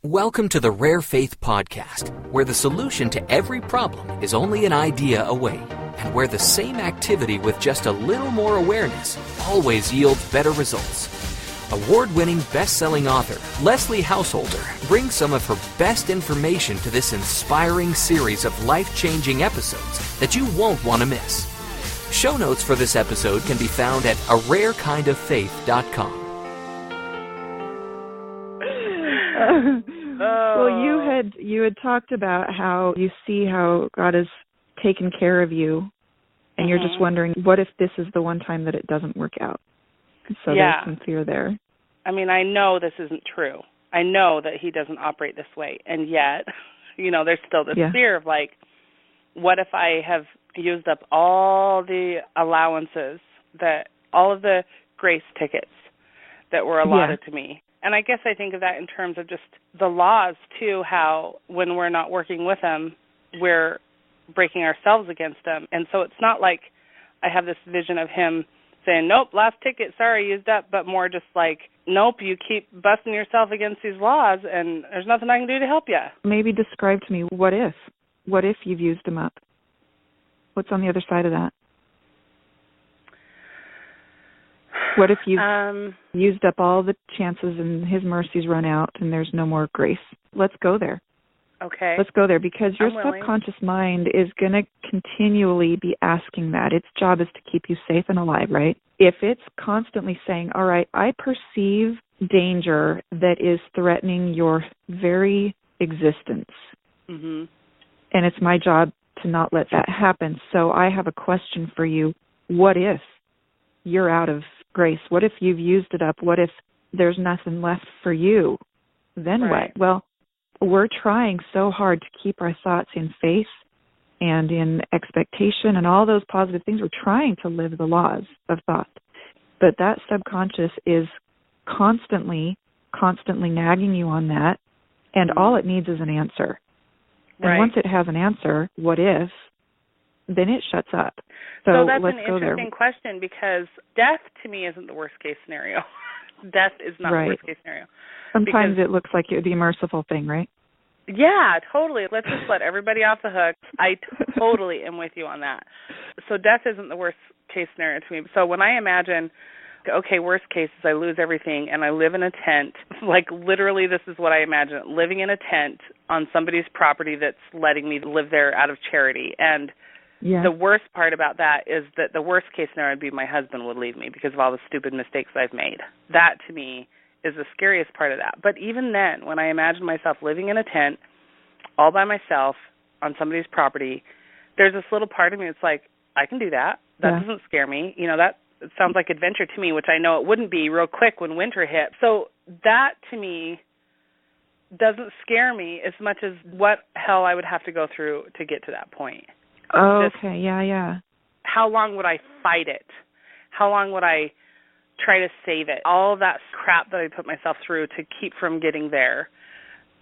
Welcome to the Rare Faith Podcast, where the solution to every problem is only an idea away, and where the same activity with just a little more awareness always yields better results. Award-winning best-selling author Leslie Householder brings some of her best information to this inspiring series of life-changing episodes that you won't want to miss. Show notes for this episode can be found at ararekindoffaith.com. Well, you had talked about how you see how God has taken care of you, and you're just wondering, what if this is the one time that it doesn't work out? So there's some fear there. I mean, I know this isn't true. I know that he doesn't operate this way, and yet, there's still this fear of like, what if I have used up all the allowances, all of the grace tickets that were allotted to me? And I guess I think of that in terms of just the laws, too, how when we're not working with them, we're breaking ourselves against them. And so it's not like I have this vision of him saying, nope, last ticket, sorry, used up, but more just like, nope, you keep busting yourself against these laws, and there's nothing I can do to help you. Maybe describe to me, what if? What if you've used them up? What's on the other side of that? What if you've used up all the chances and his mercies run out and there's no more grace? Let's go there. Okay. Let's go there, because your subconscious mind is going to continually be asking that. Its job is to keep you safe and alive, right? If it's constantly saying, all right, I perceive danger that is threatening your very existence, and it's my job to not let that happen. So I have a question for you. What if you're out of grace? What if you've used it up? What if there's nothing left for you? Then what? Well, we're trying so hard to keep our thoughts in faith and in expectation and all those positive things. We're trying to live the laws of thought. But that subconscious is constantly nagging you on that, and all it needs is an answer. And once it has an answer, what if, then it shuts up. So that's let's an interesting question, because death to me isn't the worst case scenario. Death is not the worst case scenario. Sometimes it looks like the merciful thing, right? Yeah, totally. Let's just let everybody off the hook. I totally am with you on that. So death isn't the worst case scenario to me. So when I imagine, okay, worst case is I lose everything and I live in a tent, like literally this is what I imagine, living in a tent on somebody's property that's letting me live there out of charity. And the worst part about that is that the worst case scenario would be my husband would leave me because of all the stupid mistakes I've made. That, to me, is the scariest part of that. But even then, when I imagine myself living in a tent all by myself on somebody's property, there's this little part of me that's like, I can do that. That doesn't scare me. That sounds like adventure to me, which I know it wouldn't be real quick when winter hit. So that, to me, doesn't scare me as much as what hell I would have to go through to get to that point. Oh, okay, yeah. How long would I fight it? How long would I try to save it? All of that crap that I put myself through to keep from getting there,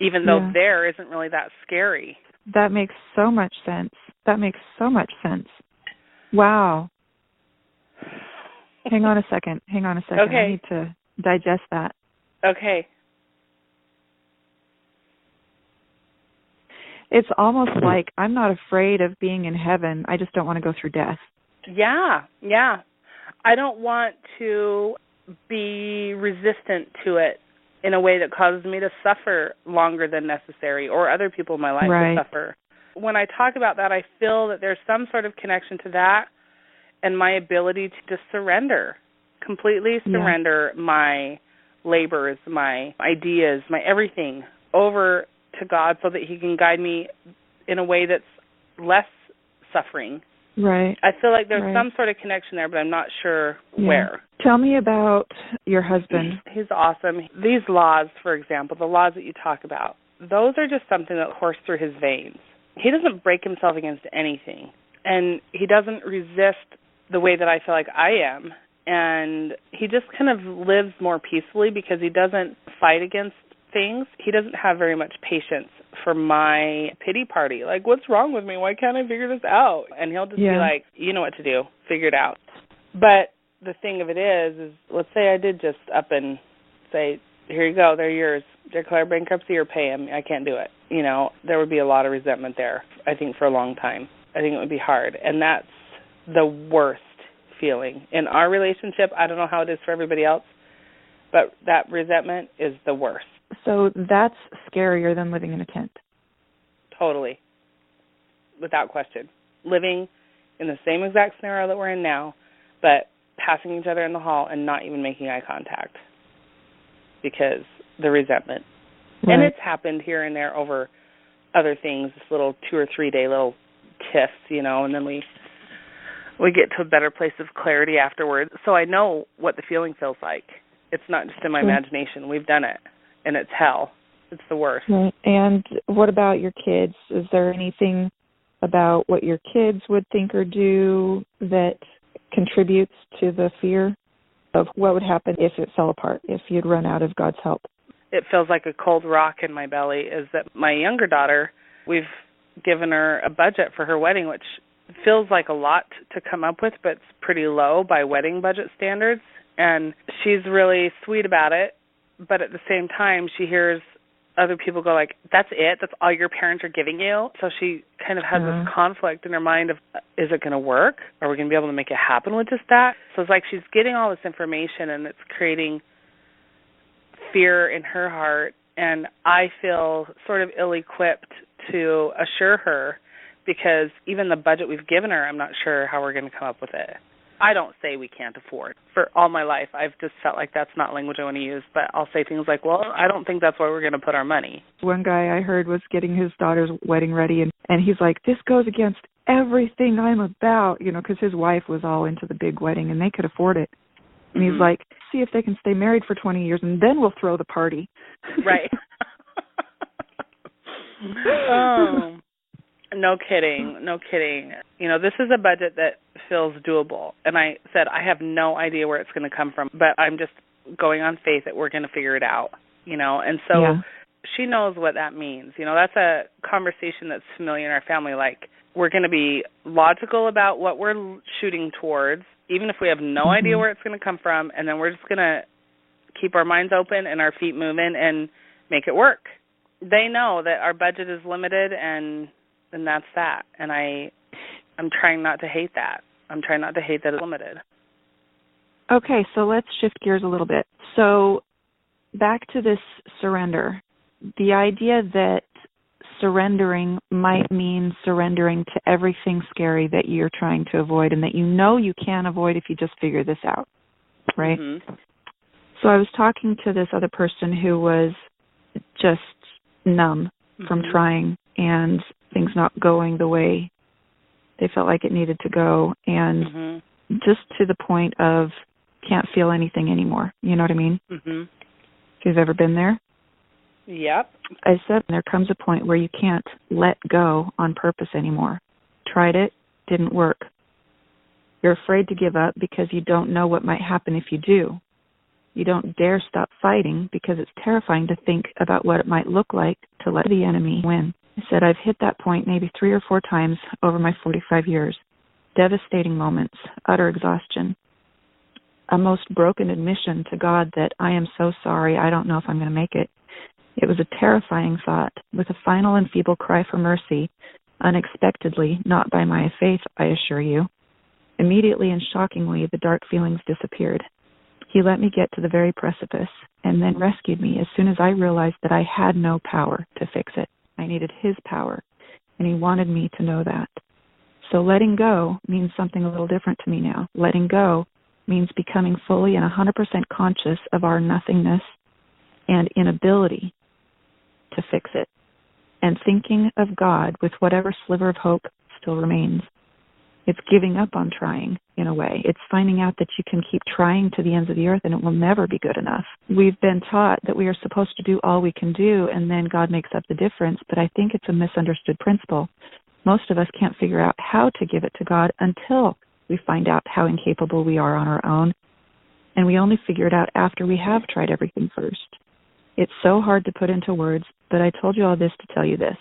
even though there isn't really that scary. That makes so much sense. Wow. Hang on a second. Okay. I need to digest that. Okay. It's almost like I'm not afraid of being in heaven. I just don't want to go through death. Yeah. I don't want to be resistant to it in a way that causes me to suffer longer than necessary, or other people in my life to suffer. When I talk about that, I feel that there's some sort of connection to that and my ability to just surrender, completely surrender my labors, my ideas, my everything over to God so that he can guide me in a way that's less suffering. Right. I feel like there's some sort of connection there, but I'm not sure where. Tell me about your husband. He's awesome. These laws, for example, the laws that you talk about, those are just something that course through his veins. He doesn't break himself against anything, and he doesn't resist the way that I feel like I am, and he just kind of lives more peacefully because he doesn't fight against things. He doesn't have very much patience for my pity party. Like, what's wrong with me? Why can't I figure this out? And he'll just be like, you know what to do. Figure it out. But the thing of it is let's say I did just up and say, here you go, they're yours. declare bankruptcy or pay him. I can't do it. You know, there would be a lot of resentment there, I think, for a long time. I think it would be hard. And that's the worst feeling. In our relationship, I don't know how it is for everybody else, but that resentment is the worst. So that's scarier than living in a tent. Totally. Without question. Living in the same exact scenario that we're in now, but passing each other in the hall and not even making eye contact because the resentment. Right. And it's happened here and there over other things, this little 2 or 3 day little tiffs, you know, and then we get to a better place of clarity afterwards. So I know what the feeling feels like. It's not just in my imagination. We've done it, and it's hell. It's the worst. Right. And what about your kids? Is there anything about what your kids would think or do that contributes to the fear of what would happen if it fell apart, if you'd run out of God's help? It feels like a cold rock in my belly is that my younger daughter, we've given her a budget for her wedding, which feels like a lot to come up with, but it's pretty low by wedding budget standards. And she's really sweet about it, but at the same time, she hears other people go like, that's it? That's all your parents are giving you? So she kind of has this conflict in her mind of, is it going to work? Are we going to be able to make it happen with just that? So it's like she's getting all this information, and it's creating fear in her heart, and I feel sort of ill-equipped to assure her because even the budget we've given her, I'm not sure how we're going to come up with it. I don't say we can't afford. For all my life, I've just felt like that's not language I want to use, but I'll say things like, well, I don't think that's where we're going to put our money. One guy I heard was getting his daughter's wedding ready, and he's like, this goes against everything I'm about, you know, because his wife was all into the big wedding, and they could afford it. And he's like, see if they can stay married for 20 years, and then we'll throw the party. Right. No kidding. No kidding. You know, this is a budget that feels doable. And I said, I have no idea where it's going to come from, but I'm just going on faith that we're going to figure it out, you know. And so she knows what that means. You know, that's a conversation that's familiar in our family. Like, we're going to be logical about what we're shooting towards, even if we have no idea where it's going to come from, and then we're just going to keep our minds open and our feet moving and make it work. They know that our budget is limited, and that's that. And I'm trying not to hate that. I'm trying not to hate that it's limited. Okay, so let's shift gears a little bit. So back to this surrender. The idea that surrendering might mean surrendering to everything scary that you're trying to avoid and that you know you can avoid if you just figure this out, right? So I was talking to this other person who was just numb from trying and things not going the way they felt like it needed to go, and just to the point of can't feel anything anymore. You know what I mean? If you've ever been there? Yep. I said there comes a point where you can't let go on purpose anymore. Tried it, didn't work. You're afraid to give up because you don't know what might happen if you do. You don't dare stop fighting because it's terrifying to think about what it might look like to let the enemy win. I said I've hit that point maybe 3 or 4 times over my 45 years. Devastating moments, utter exhaustion, a most broken admission to God that I am so sorry, I don't know if I'm going to make it. It was a terrifying thought, with a final and feeble cry for mercy, unexpectedly, not by my faith, I assure you. Immediately and shockingly, the dark feelings disappeared. He let me get to the very precipice and then rescued me as soon as I realized that I had no power to fix it. I needed his power, and he wanted me to know that. So letting go means something a little different to me now. Letting go means becoming fully and 100% conscious of our nothingness and inability to fix it, and thinking of God with whatever sliver of hope still remains. It's giving up on trying, in a way. It's finding out that you can keep trying to the ends of the earth and it will never be good enough. We've been taught that we are supposed to do all we can do and then God makes up the difference, but I think it's a misunderstood principle. Most of us can't figure out how to give it to God until we find out how incapable we are on our own, and we only figure it out after we have tried everything first. It's so hard to put into words, but I told you all this to tell you this.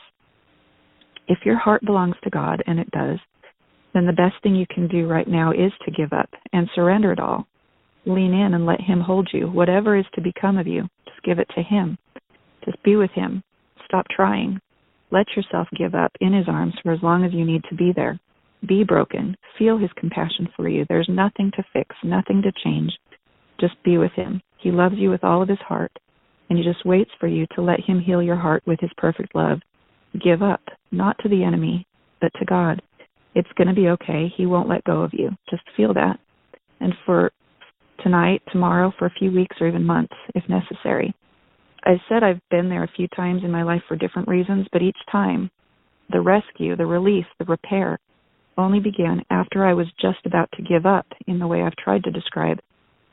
If your heart belongs to God, and it does, then the best thing you can do right now is to give up and surrender it all. Lean in and let him hold you. Whatever is to become of you, just give it to him. Just be with him. Stop trying. Let yourself give up in his arms for as long as you need to be there. Be broken. Feel his compassion for you. There's nothing to fix, nothing to change. Just be with him. He loves you with all of his heart, and he just waits for you to let him heal your heart with his perfect love. Give up, not to the enemy, but to God. It's going to be okay. He won't let go of you. Just feel that. And for tonight, tomorrow, for a few weeks or even months, if necessary. I said I've been there a few times in my life for different reasons, but each time, the rescue, the release, the repair, only began after I was just about to give up in the way I've tried to describe.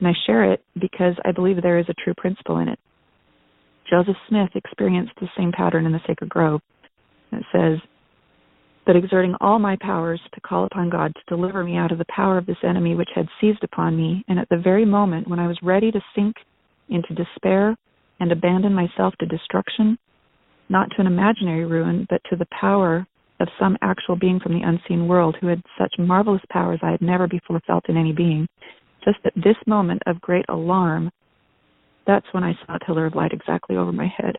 And I share it because I believe there is a true principle in it. Joseph Smith experienced the same pattern in the Sacred Grove. It says, "But exerting all my powers to call upon God to deliver me out of the power of this enemy which had seized upon me, and at the very moment when I was ready to sink into despair and abandon myself to destruction, not to an imaginary ruin, but to the power of some actual being from the unseen world who had such marvelous powers I had never before felt in any being, just at this moment of great alarm, that's when I saw a pillar of light exactly over my head.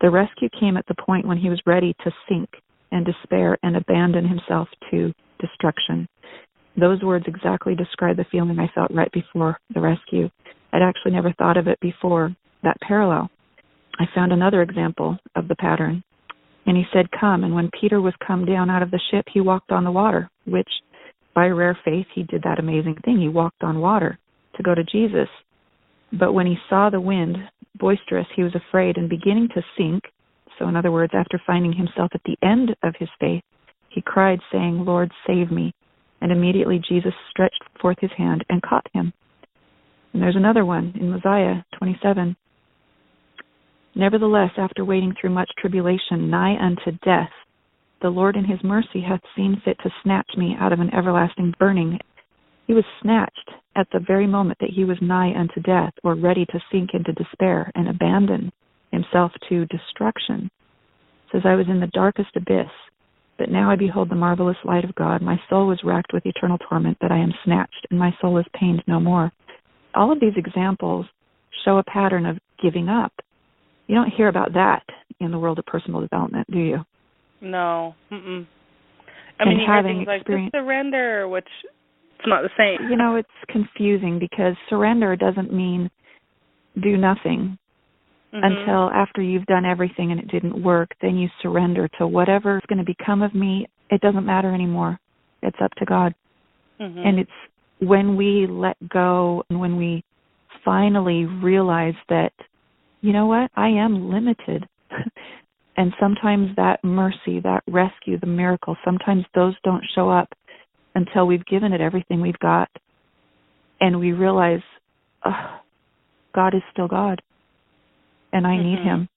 The rescue came at the point when he was ready to sink and despair and abandon himself to destruction. Those words exactly describe the feeling I felt right before the rescue. I'd actually never thought of it before, that parallel. I found another example of the pattern. And he said, 'Come.' And when Peter was come down out of the ship, he walked on the water, which by rare faith, he did that amazing thing. He walked on water to go to Jesus. But when he saw the wind boisterous, he was afraid and beginning to sink. So in other words, after finding himself at the end of his faith, he cried, saying, 'Lord, save me.' And immediately Jesus stretched forth his hand and caught him." And there's another one in Mosiah 27. "Nevertheless, after waiting through much tribulation, nigh unto death, the Lord in his mercy hath seen fit to snatch me out of an everlasting burning." He was snatched at the very moment that he was nigh unto death, or ready to sink into despair and abandon himself to destruction. It says, "I was in the darkest abyss, but now I behold the marvelous light of God. My soul was racked with eternal torment, but I am snatched, and my soul is pained no more." All of these examples show a pattern of giving up. You don't hear about that in the world of personal development, do you? No. Mm-mm. I mean, you hear things like just surrender, which it's not the same. You know, it's confusing because surrender doesn't mean do nothing until after you've done everything and it didn't work. Then you surrender to whatever's going to become of me. It doesn't matter anymore. It's up to God. And it's when we let go and when we finally realize that, you know what, I am limited. And sometimes that mercy, that rescue, the miracle, sometimes those don't show up until we've given it everything we've got. And we realize, God is still God. And I need him.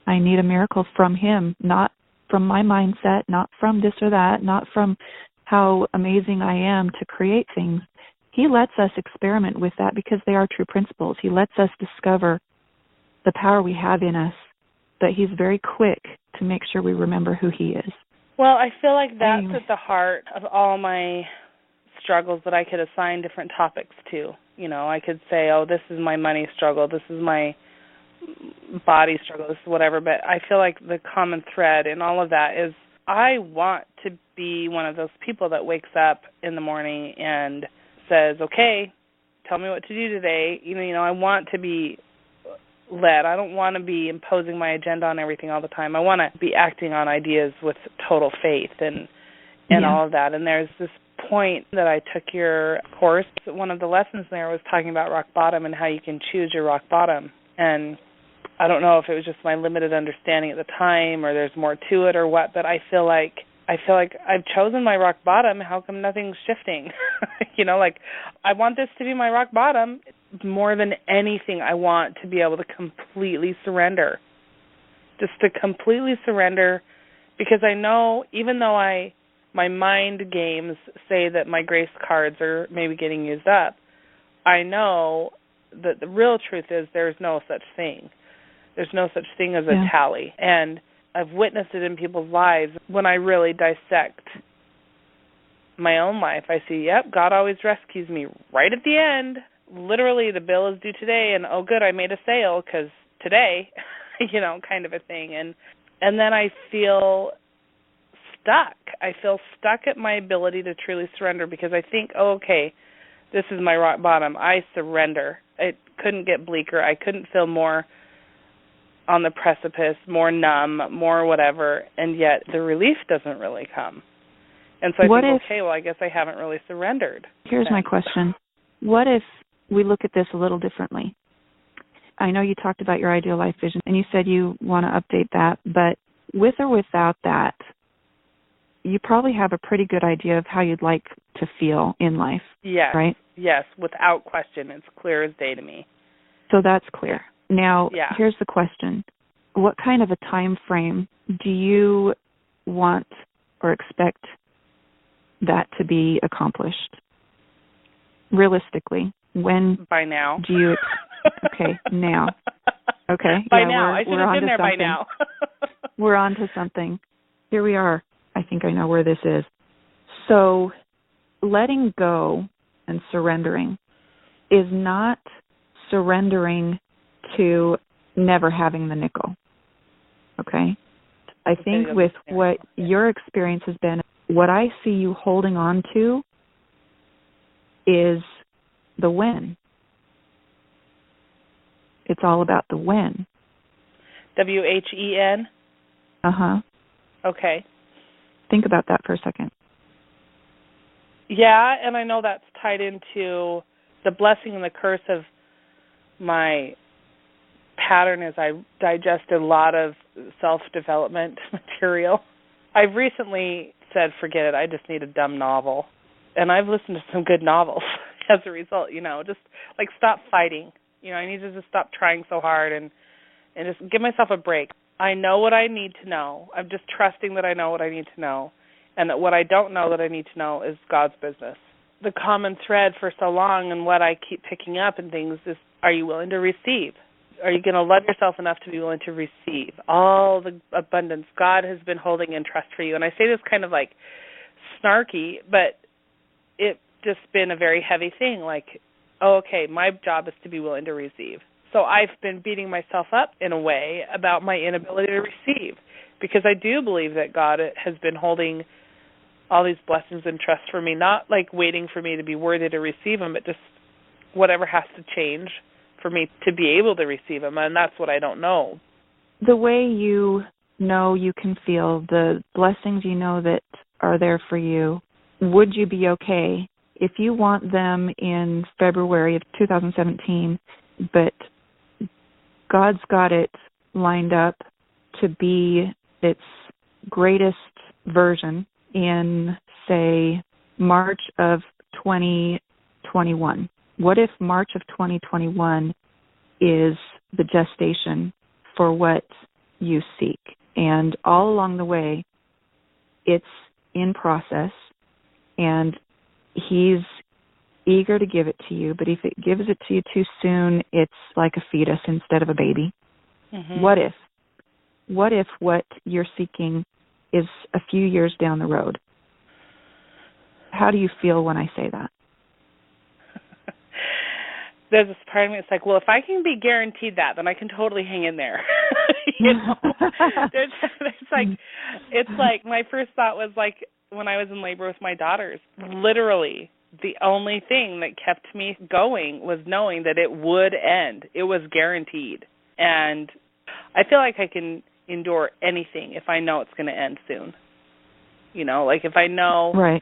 I need a miracle from him, not from my mindset, not from this or that, not from how amazing I am to create things. He lets us experiment with that because they are true principles. He lets us discover the power we have in us, but he's very quick to make sure we remember who he is. Well, I feel like that's at the heart of all my struggles that I could assign different topics to. You know, I could say, oh, this is my money struggle, this is my body struggle, this is whatever, but I feel like the common thread in all of that is I want to be one of those people that wakes up in the morning and says, okay, tell me what to do today. You know, I want to be led. I don't want to be imposing my agenda on everything all the time. I want to be acting on ideas with total faith and all of that. And there's this point that I took your course. One of the lessons there was talking about rock bottom and how you can choose your rock bottom. And I don't know if it was just my limited understanding at the time or there's more to it or what, but I feel like I've chosen my rock bottom. How come nothing's shifting? You know, like I want this to be my rock bottom. More than anything, I want to be able to completely surrender. Just to completely surrender, because I know even though my mind games say that my grace cards are maybe getting used up, I know that the real truth is there's no such thing. There's no such thing as a tally. And I've witnessed it in people's lives. When I really dissect my own life, I see, yep, God always rescues me right at the end. Literally, the bill is due today, and oh, good, I made a sale because today, kind of a thing. And then I feel stuck. I feel stuck at my ability to truly surrender because I think, okay, this is my rock bottom. I surrender. It couldn't get bleaker. I couldn't feel more on the precipice, more numb, more whatever, and yet the relief doesn't really come. And so I think, okay, well, I guess I haven't really surrendered. Here's my question. What if we look at this a little differently? I know you talked about your ideal life vision, and you said you want to update that, but with or without that, you probably have a pretty good idea of how you'd like to feel in life, right? Yes, without question. It's clear as day to me. So that's clear. Now, here's the question. What kind of a time frame do you want or expect that to be accomplished? Realistically, when by now. Do you okay, now. Okay. By now. I should have been there by now. We're on to something. Here we are. I think I know where this is. So, letting go and surrendering is not surrendering to never having the nickel. Okay? I think with what your experience has been, what I see you holding on to is the when. It's all about the when. WHEN? Uh-huh. Okay. Think about that for a second. Yeah, and I know that's tied into the blessing and the curse of my pattern as I digest a lot of self-development material. I've recently said, forget it, I just need a dumb novel. And I've listened to some good novels as a result, just like stop fighting. I need to just stop trying so hard and just give myself a break. I know what I need to know. I'm just trusting that I know what I need to know. And that what I don't know that I need to know is God's business. The common thread for so long and what I keep picking up and things is, are you willing to receive? Are you going to love yourself enough to be willing to receive all the abundance God has been holding in trust for you? And I say this kind of like snarky, but it's just been a very heavy thing. Like, okay, my job is to be willing to receive. So I've been beating myself up in a way about my inability to receive because I do believe that God has been holding all these blessings and trust for me, not like waiting for me to be worthy to receive them, but just whatever has to change for me to be able to receive them, and that's what I don't know. The way you know you can feel the blessings you know that are there for you, would you be okay if you want them in February of 2017, but God's got it lined up to be its greatest version in, say, March of 2021? What if March of 2021 is the gestation for what you seek? And all along the way, it's in process, and He's eager to give it to you, but if it gives it to you too soon, it's like a fetus instead of a baby. Mm-hmm. What if what you're seeking is a few years down the road? How do you feel when I say that? There's this part of me that's like, well, if I can be guaranteed that, then I can totally hang in there. It's like my first thought was like when I was in labor with my daughters, literally the only thing that kept me going was knowing that it would end. It was guaranteed. And I feel like I can endure anything if I know it's going to end soon. Like if I know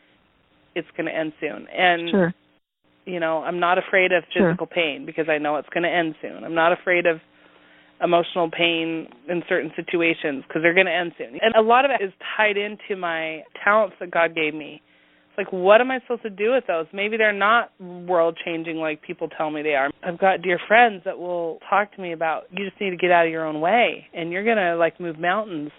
it's going to end soon. And sure. I'm not afraid of physical pain because I know it's going to end soon. I'm not afraid of emotional pain in certain situations because they're going to end soon. And a lot of it is tied into my talents that God gave me. It's like, what am I supposed to do with those? Maybe they're not world-changing like people tell me they are. I've got dear friends that will talk to me about, you just need to get out of your own way, and you're going to, move mountains.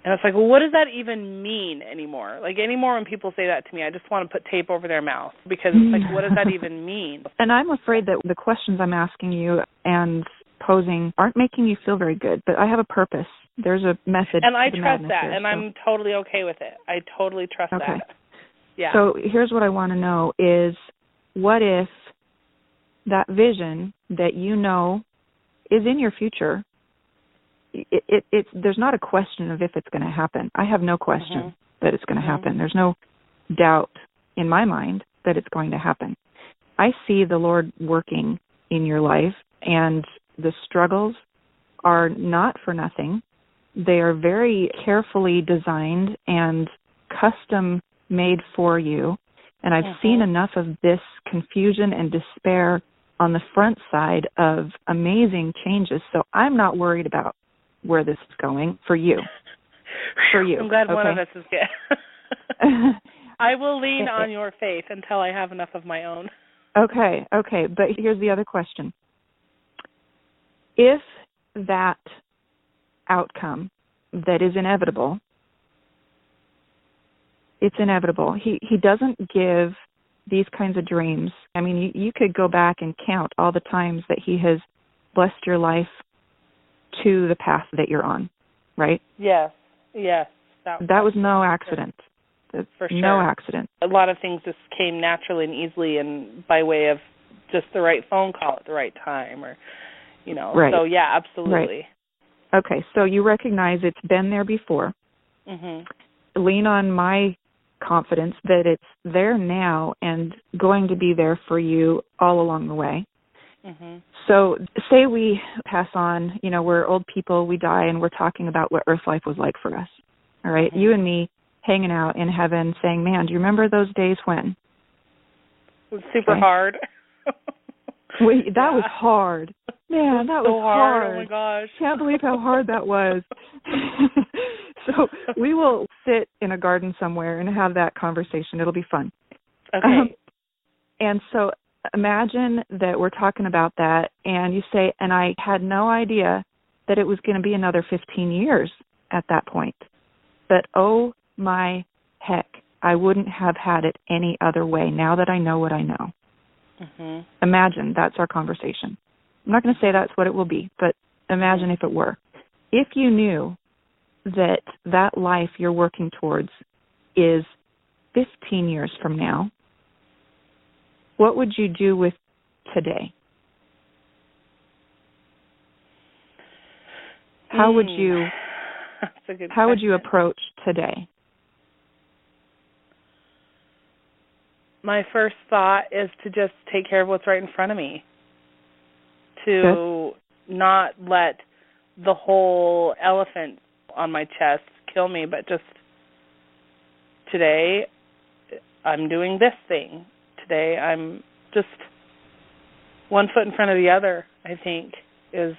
And it's like, well, what does that even mean anymore? Anymore when people say that to me, I just want to put tape over their mouth because it's like, what does that even mean? And I'm afraid that the questions I'm asking you and posing aren't making you feel very good, but I have a purpose. There's a method. And I trust that, and I'm totally okay with it. I totally trust that. Yeah. So here's what I want to know is, what if that vision that you know is in your future. There's not a question of if it's going to happen. I have no question that it's going to happen. There's no doubt in my mind that it's going to happen. I see the Lord working in your life, and the struggles are not for nothing. They are very carefully designed and custom made for you. And I've seen enough of this confusion and despair on the front side of amazing changes. So I'm not worried about where this is going for you. For you. I'm glad one of us is good. I will lean on your faith until I have enough of my own. Okay. But here's the other question. If that outcome that is inevitable, it's inevitable. He doesn't give these kinds of dreams. I mean, you could go back and count all the times that he has blessed your life to the path that you're on, right? Yes. That was no accident. For sure. No accident. A lot of things just came naturally and easily and by way of just the right phone call at the right time or, Right. So, yeah, absolutely. Right. Okay, so you recognize it's been there before. Lean on my confidence that it's there now and going to be there for you all along the way. So say we pass on, we're old people, we die, and we're talking about what earth life was like for us. All right, you and me hanging out in heaven saying, man, do you remember those days when? It was super hard. That was hard. Man, that was hard. Oh, my gosh. Can't believe how hard that was. So we will sit in a garden somewhere and have that conversation. It'll be fun. Okay. And so imagine that we're talking about that, and you say, and I had no idea that it was going to be another 15 years at that point. But oh my heck, I wouldn't have had it any other way now that I know what I know. Imagine that's our conversation. I'm not going to say that's what it will be, but imagine if it were. If you knew that that life you're working towards is 15 years from now, what would you do with today? How would you approach today? My first thought is to just take care of what's right in front of me. To not let the whole elephant on my chest kill me, but just today I'm doing this thing. Today I'm just one foot in front of the other, I think, is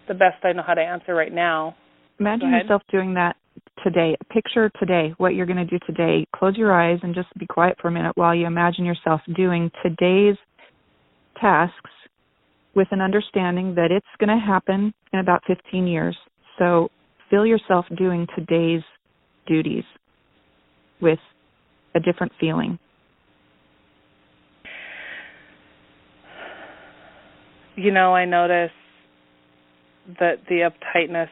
the best I know how to answer right now. Imagine yourself doing that today. Picture today, what you're going to do today. Close your eyes and just be quiet for a minute while you imagine yourself doing today's tasks with an understanding that it's going to happen in about 15 years. So feel yourself doing today's duties with a different feeling. I notice that the uptightness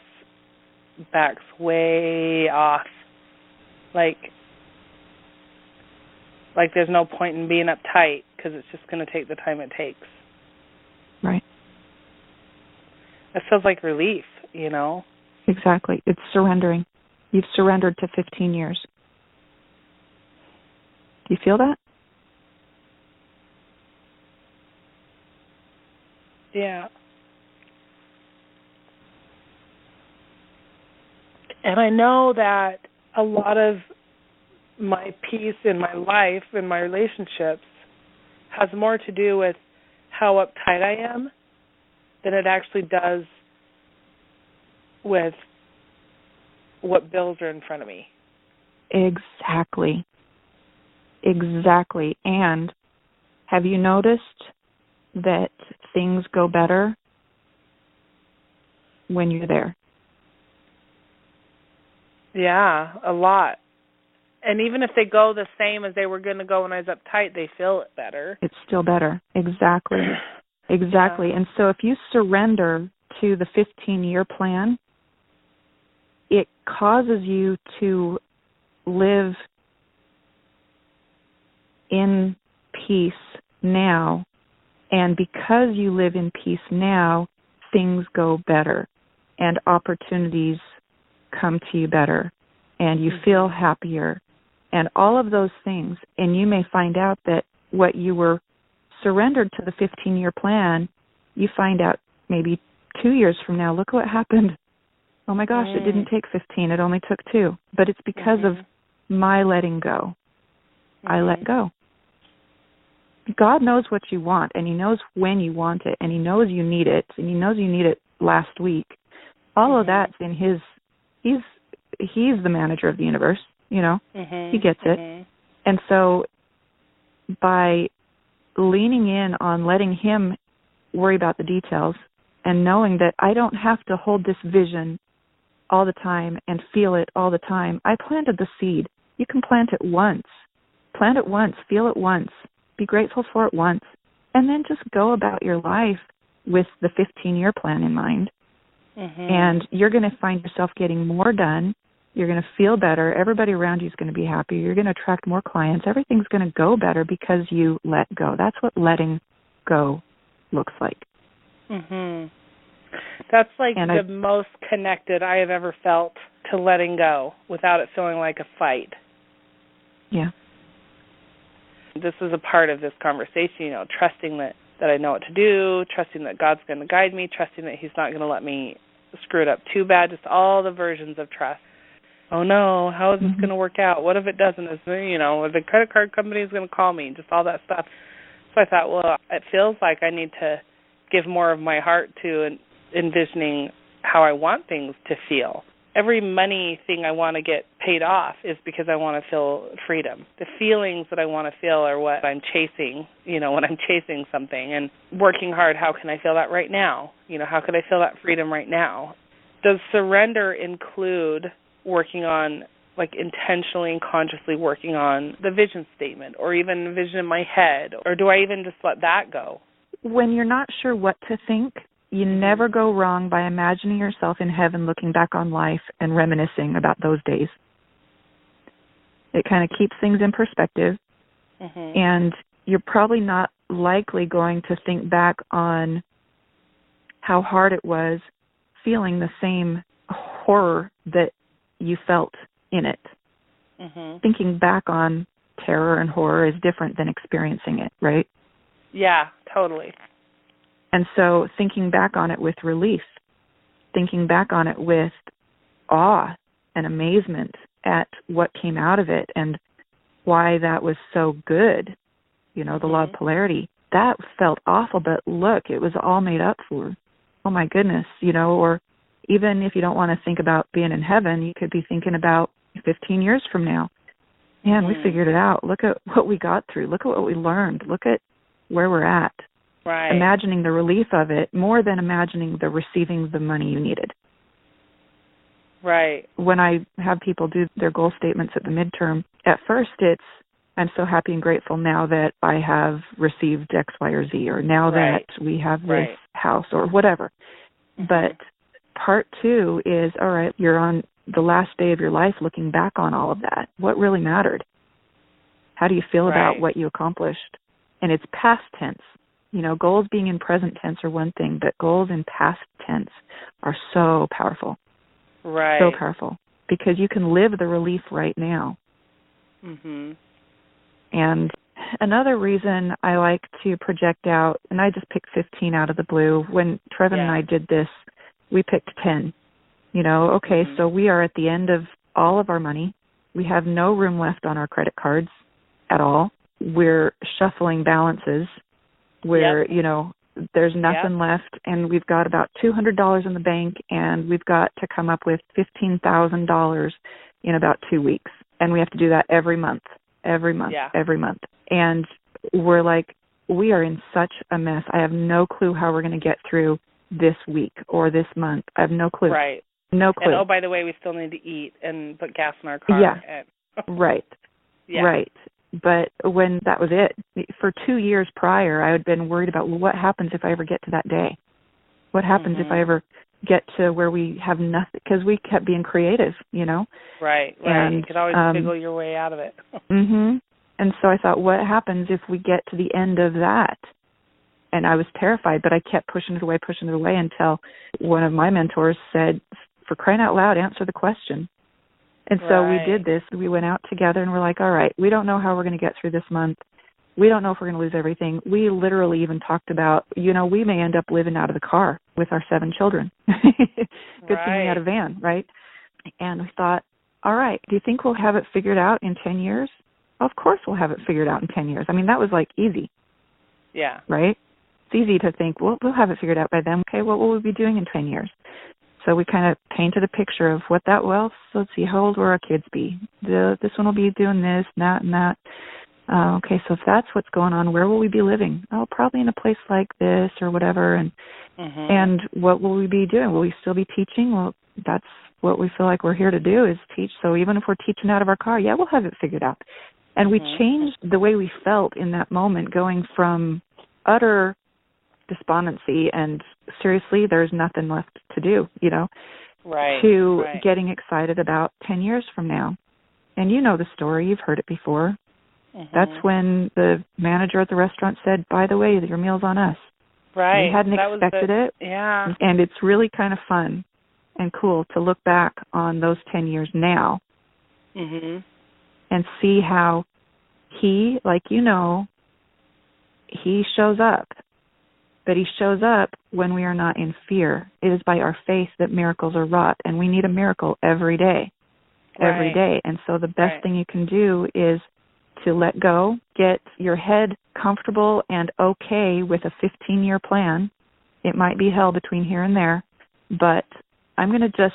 backs way off. Like there's no point in being uptight because it's just going to take the time it takes. Right. It feels like relief, Exactly. It's surrendering. You've surrendered to 15 years. Do you feel that? Yeah. And I know that a lot of my peace in my life and my relationships has more to do with how uptight I am than it actually does with what bills are in front of me. Exactly. And have you noticed that things go better when you're there? Yeah, a lot. And even if they go the same as they were going to go when I was uptight, they feel it better. It's still better. Exactly. Yeah. And so if you surrender to the 15-year plan, it causes you to live in peace now And because you live in peace now, things go better and opportunities come to you better and you feel happier and all of those things. And you may find out that what you were surrendered to the 15-year plan, you find out maybe 2 years from now, look what happened. Oh my gosh, it didn't take 15, it only took 2. But it's because of my letting go. I let go. God knows what you want, and he knows when you want it, and he knows you need it, and he knows you need it last week. All of that's in his, he's the manager of the universe, you know, he gets it. And so by leaning in on letting him worry about the details and knowing that I don't have to hold this vision all the time and feel it all the time. I planted the seed. You can plant it once. Plant it once, feel it once, be grateful for it once, and then just go about your life with the 15-year plan in mind. And you're going to find yourself getting more done. You're going to feel better. Everybody around you is going to be happy. You're going to attract more clients. Everything's going to go better because you let go. That's what letting go looks like. That's like the most connected I have ever felt to letting go without it feeling like a fight. Yeah. This is a part of this conversation, you know, trusting that I know what to do, trusting that God's going to guide me, trusting that he's not going to let me screw it up too bad, just all the versions of trust. Oh, no, how is this going to work out? What if it doesn't? Is, you know, the credit card company is going to call me, just all that stuff. So I thought, well, it feels like I need to give more of my heart to envisioning how I want things to feel. Every money thing I want to get paid off is because I want to feel freedom. The feelings that I want to feel are what I'm chasing, you know, when I'm chasing something. And working hard, how can I feel that right now? You know, how could I feel that freedom right now? Does surrender include working on, like intentionally and consciously working on the vision statement or even the vision in my head? Or do I even just let that go? When you're not sure what to think, you never go wrong by imagining yourself in heaven looking back on life and reminiscing about those days. It kind of keeps things in perspective, and you're probably not likely going to think back on how hard it was feeling the same horror that you felt in it. Thinking back on terror and horror is different than experiencing it, right? Yeah, totally. And so thinking back on it with relief, thinking back on it with awe and amazement at what came out of it and why that was so good, you know, the law of polarity, that felt awful, but look, it was all made up for. Oh, my goodness, you know, or even if you don't want to think about being in heaven, you could be thinking about 15 years from now. Man, we figured it out. Look at what we got through. Look at what we learned. Look at where we're at. Right. Imagining the relief of it more than imagining the receiving the money you needed. Right. When I have people do their goal statements at the midterm, at first it's, I'm so happy and grateful now that I have received X, Y, or Z, or now that we have this house, or whatever. But part 2 is, all right, you're on the last day of your life looking back on all of that. What really mattered? How do you feel about what you accomplished? And it's past tense. You know, goals being in present tense are one thing, but goals in past tense are so powerful. Right. So powerful. Because you can live the relief right now. And another reason I like to project out, and I just picked 15 out of the blue. When Trevin and I did this, we picked 10. You know, okay, so we are at the end of all of our money. We have no room left on our credit cards at all. We're shuffling balances where, you know, there's nothing left, and we've got about $200 in the bank, and we've got to come up with $15,000 in about 2 weeks. And we have to do that every month. Every month. And we're like, we are in such a mess. I have no clue how we're going to get through this week or this month. I have no clue. Right. No clue. And, oh, by the way, we still need to eat and put gas in our car. Right. But when that was it, for 2 years prior, I had been worried about, well, what happens if I ever get to that day? What happens if I ever get to where we have nothing? Because we kept being creative, you know? Right. And, you could always wiggle your way out of it. And so I thought, what happens if we get to the end of that? And I was terrified, but I kept pushing it away until one of my mentors said, for crying out loud, answer the question. And so we did this. We went out together and we're like, all right, we don't know how we're going to get through this month. We don't know if we're going to lose everything. We literally even talked about, we may end up living out of the car with our 7 children. Good thing we had a van, right? And we thought, all right, do you think we'll have it figured out in 10 years? Of course we'll have it figured out in 10 years. I mean, that was like easy. Yeah. Right? It's easy to think, well, we'll have it figured out by then. Okay, what will we be doing in 10 years? So we kind of painted a picture of what that, so let's see, how old will our kids be? This one will be doing this, that, and that. Okay, so if that's what's going on, where will we be living? Oh, probably in a place like this or whatever. And what will we be doing? Will we still be teaching? Well, that's what we feel like we're here to do, is teach. So even if we're teaching out of our car, we'll have it figured out. And we changed the way we felt in that moment, going from utter despondency and seriously, there's nothing left to do, to getting excited about 10 years from now. And you know the story. You've heard it before. That's when the manager at the restaurant said, by the way, your meal's on us. Right. We hadn't expected it. Yeah. And it's really kind of fun and cool to look back on those 10 years now and see how he, he shows up. But he shows up when we are not in fear. It is by our faith that miracles are wrought, and we need a miracle every day. Every day. And so the best thing you can do is to let go, get your head comfortable and okay with a 15-year plan. It might be hell between here and there, but I'm going to just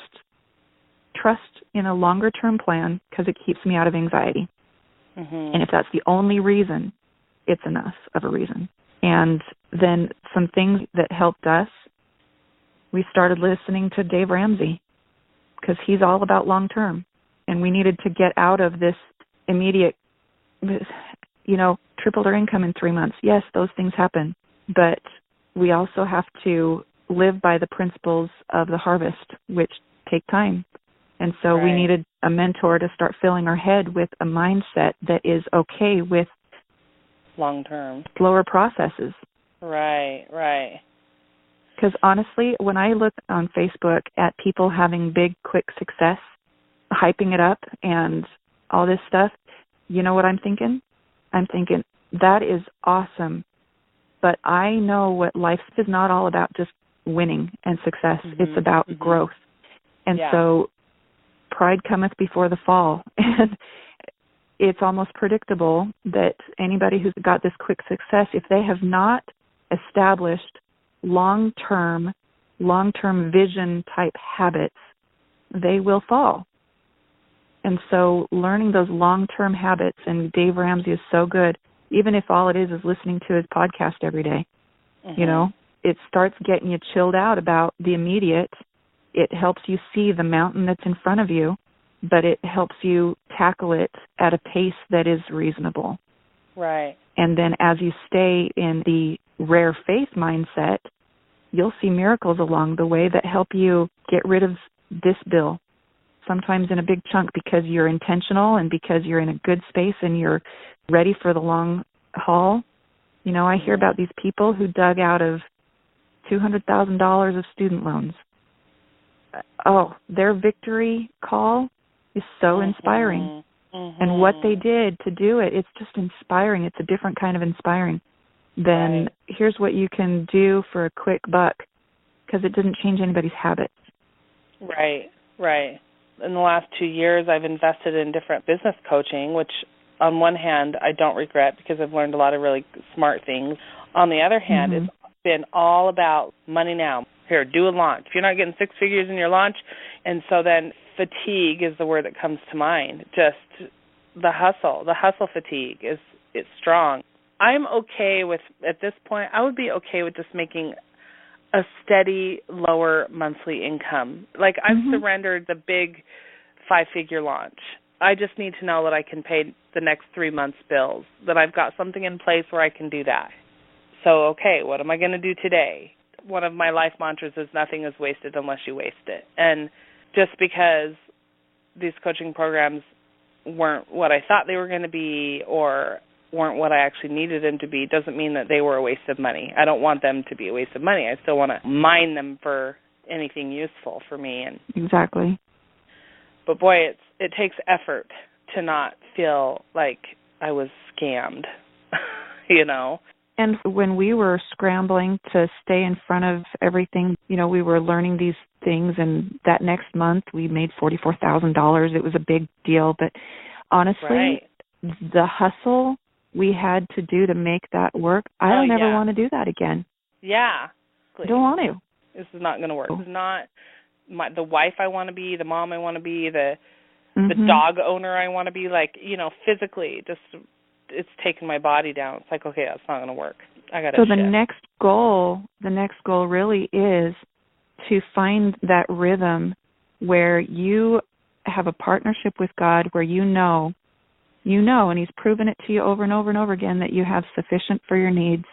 trust in a longer-term plan because it keeps me out of anxiety. And if that's the only reason, it's enough of a reason. And then some things that helped us, we started listening to Dave Ramsey because he's all about long-term. And we needed to get out of this immediate, tripled our income in 3 months. Yes, those things happen. But we also have to live by the principles of the harvest, which take time. And so we needed a mentor to start filling our head with a mindset that is okay with long-term, slower processes. Right. Because honestly, when I look on Facebook at people having big, quick success, hyping it up and all this stuff, you know what I'm thinking? I'm thinking, that is awesome. But I know what life is not all about, just winning and success. It's about growth. And so pride cometh before the fall. And it's almost predictable that anybody who's got this quick success, if they have not established long-term vision type habits, they will fall. And so learning those long-term habits, and Dave Ramsey is so good, even if all it is listening to his podcast every day, it starts getting you chilled out about the immediate. It helps you see the mountain that's in front of you, but it helps you tackle it at a pace that is reasonable. Right. And then as you stay in the rare faith mindset, you'll see miracles along the way that help you get rid of this bill, sometimes in a big chunk because you're intentional and because you're in a good space and you're ready for the long haul. I hear about these people who dug out of $200,000 of student loans. Oh, their victory call is so inspiring. And what they did to do it, it's just inspiring. It's a different kind of inspiring than here's what you can do for a quick buck, because it doesn't change anybody's habits. Right. In the last 2 years, I've invested in different business coaching, which on one hand, I don't regret because I've learned a lot of really smart things. On the other hand, it's been all about money now. Here, do a launch. If you're not getting 6 figures in your launch, and so then fatigue is the word that comes to mind. Just the hustle fatigue is strong. I'm okay with, at this point, I would be okay with just making a steady, lower monthly income. Like I've surrendered the big 5-figure launch. I just need to know that I can pay the next 3 months' bills, that I've got something in place where I can do that. So, okay, what am I going to do today? One of my life mantras is nothing is wasted unless you waste it. And just because these coaching programs weren't what I thought they were going to be, or weren't what I actually needed them to be doesn't mean that they were a waste of money. I don't want them to be a waste of money. I still want to mine them for anything useful for me. And exactly. But boy, it takes effort to not feel like I was scammed, you know. And when we were scrambling to stay in front of everything, you know, we were learning these things, and that next month we made $44,000. It was a big deal, but honestly, the hustle we had to do to make that work, I don't ever want to do that again. Yeah. I don't want to. This is not going to work. This is not the wife I want to be, the mom I want to be, the dog owner I want to be, like, you know, physically, just it's taking my body down. It's like, okay, that's not going to work. I got to shift. The next goal really is to find that rhythm where you have a partnership with God, where you know, and He's proven it to you over and over and over again, that you have sufficient for your needs,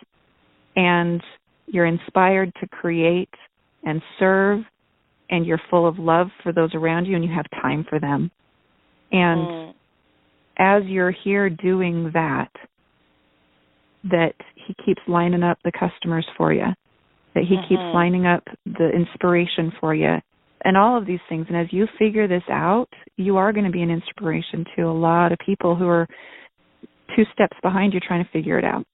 and you're inspired to create and serve, and you're full of love for those around you, and you have time for them. And as you're here doing that He keeps lining up the customers for you, that He keeps lining up the inspiration for you, and all of these things. And as you figure this out, you are going to be an inspiration to a lot of people who are 2 steps behind you trying to figure it out.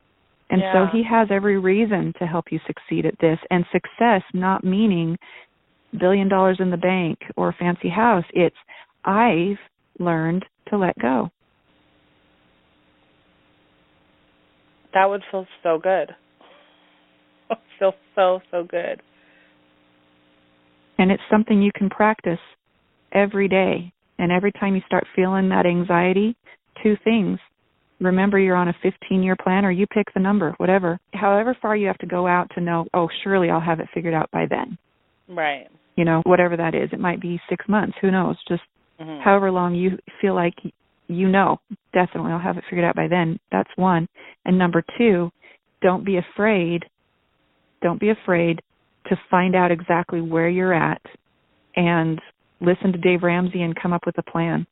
And so He has every reason to help you succeed at this. And success not meaning $1 billion in the bank or a fancy house. It's, I've learned to let go. That would feel so good. It would feel so good. And it's something you can practice every day. And every time you start feeling that anxiety, 2 things. Remember, you're on a 15-year plan, or you pick the number, whatever. However far you have to go out to know, oh, surely I'll have it figured out by then. Right. You know, whatever that is. It might be 6 months. Who knows? Just however long you feel like you know, definitely I'll have it figured out by then. That's 1. And number 2, don't be afraid to find out exactly where you're at and listen to Dave Ramsey and come up with a plan.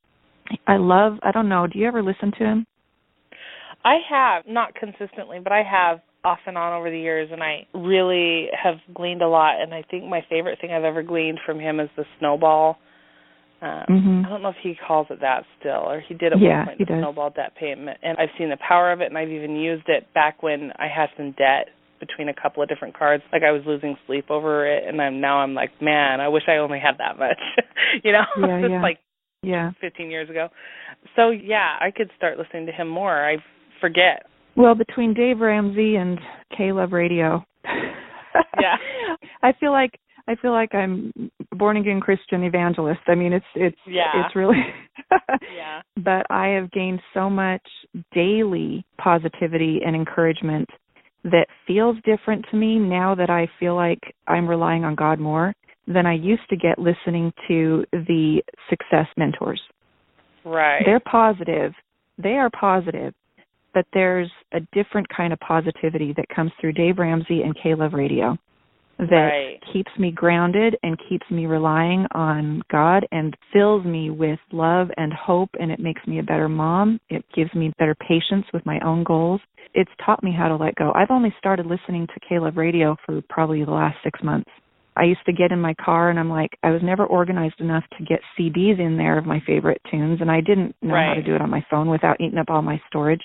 I don't know, do you ever listen to him? I have, not consistently, but I have off and on over the years, and I really have gleaned a lot. And I think my favorite thing I've ever gleaned from him is the snowball. I don't know if he calls it that still, or he did at one point, the snowball debt payment. And I've seen the power of it, and I've even used it back when I had some debt between a couple of different cards. Like, I was losing sleep over it, and I'm like, man, I wish I only had that much. You know, like 15 years ago. So, I could start listening to him more. I forget. Well, between Dave Ramsey and K-Love Radio, I feel like I'm a born-again Christian evangelist. I mean, it's really But I have gained so much daily positivity and encouragement that feels different to me now that I feel like I'm relying on God more than I used to get listening to the success mentors. Right. They're positive. They are positive. But there's a different kind of positivity that comes through Dave Ramsey and K-Love Radio that keeps me grounded and keeps me relying on God and fills me with love and hope, and it makes me a better mom. It gives me better patience with my own goals. It's taught me how to let go. I've only started listening to K-Love Radio for probably the last 6 months. I used to get in my car, and I'm like, I was never organized enough to get CDs in there of my favorite tunes, and I didn't know how to do it on my phone without eating up all my storage.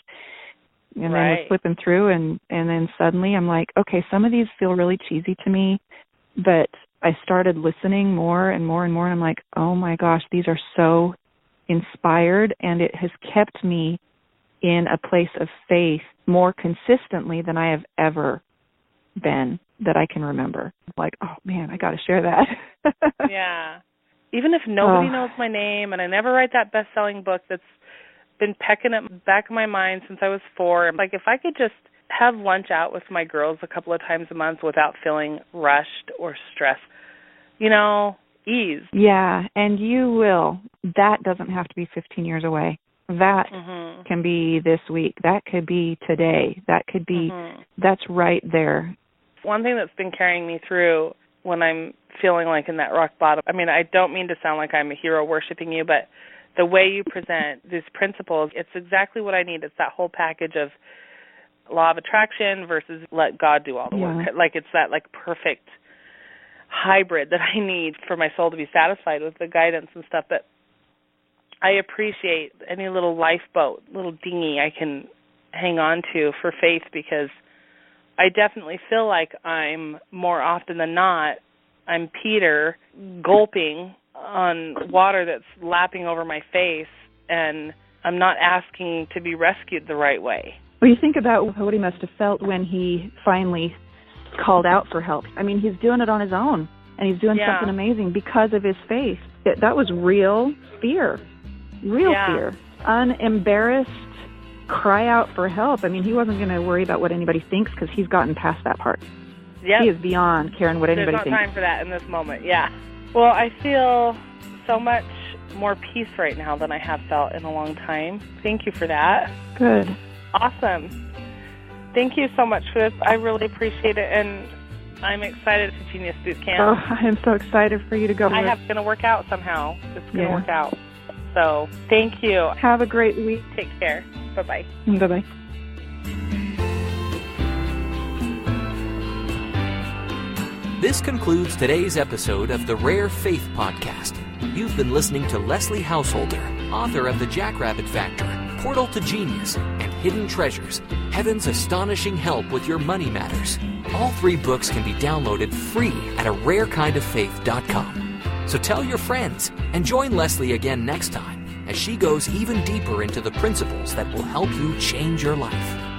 And then I was flipping through, and then suddenly I'm like, okay, some of these feel really cheesy to me, but I started listening more and more and more, and I'm like, oh my gosh, these are so inspired, and it has kept me in a place of faith more consistently than I have ever been that I can remember. Like, oh man, I got to share that. Yeah. Even if nobody knows my name, and I never write that best-selling book that's been pecking at the back of my mind since I was 4. Like, if I could just have lunch out with my girls a couple of times a month without feeling rushed or stressed, you know, ease. Yeah, and you will. That doesn't have to be 15 years away. That can be this week. That could be today. That could be, that's right there. One thing that's been carrying me through when I'm feeling like in that rock bottom, I mean, I don't mean to sound like I'm a hero worshiping you, but the way you present these principles, it's exactly what I need. It's that whole package of law of attraction versus let God do all the work. Like it's that like perfect hybrid that I need for my soul to be satisfied with the guidance and stuff. But I appreciate any little lifeboat, little dinghy I can hang on to for faith, because I definitely feel like I'm, more often than not, I'm Peter gulping on water that's lapping over my face, and I'm not asking to be rescued the right way. Well, you think about what he must have felt when he finally called out for help. I mean, he's doing it on his own, and he's doing something amazing because of his faith. That was real fear, fear, unembarrassed cry out for help. I mean, he wasn't going to worry about what anybody thinks, because he's gotten past that part. Yep. He is beyond caring what anybody thinks. There's not time for that in this moment, Well, I feel so much more peace right now than I have felt in a long time. Thank you for that. Good. Awesome. Thank you so much for this. I really appreciate it, and I'm excited for Genius Boot Camp. Oh, I'm so excited for you to go. It's going to work out somehow. It's going to work out. So, thank you. Have a great week. Take care. Bye-bye. Bye-bye. This concludes today's episode of the Rare Faith Podcast. You've been listening to Leslie Householder, author of The Jackrabbit Factor, Portal to Genius, and Hidden Treasures, Heaven's Astonishing Help with Your Money Matters. All 3 books can be downloaded free at ararekindoffaith.com. So tell your friends and join Leslie again next time as she goes even deeper into the principles that will help you change your life.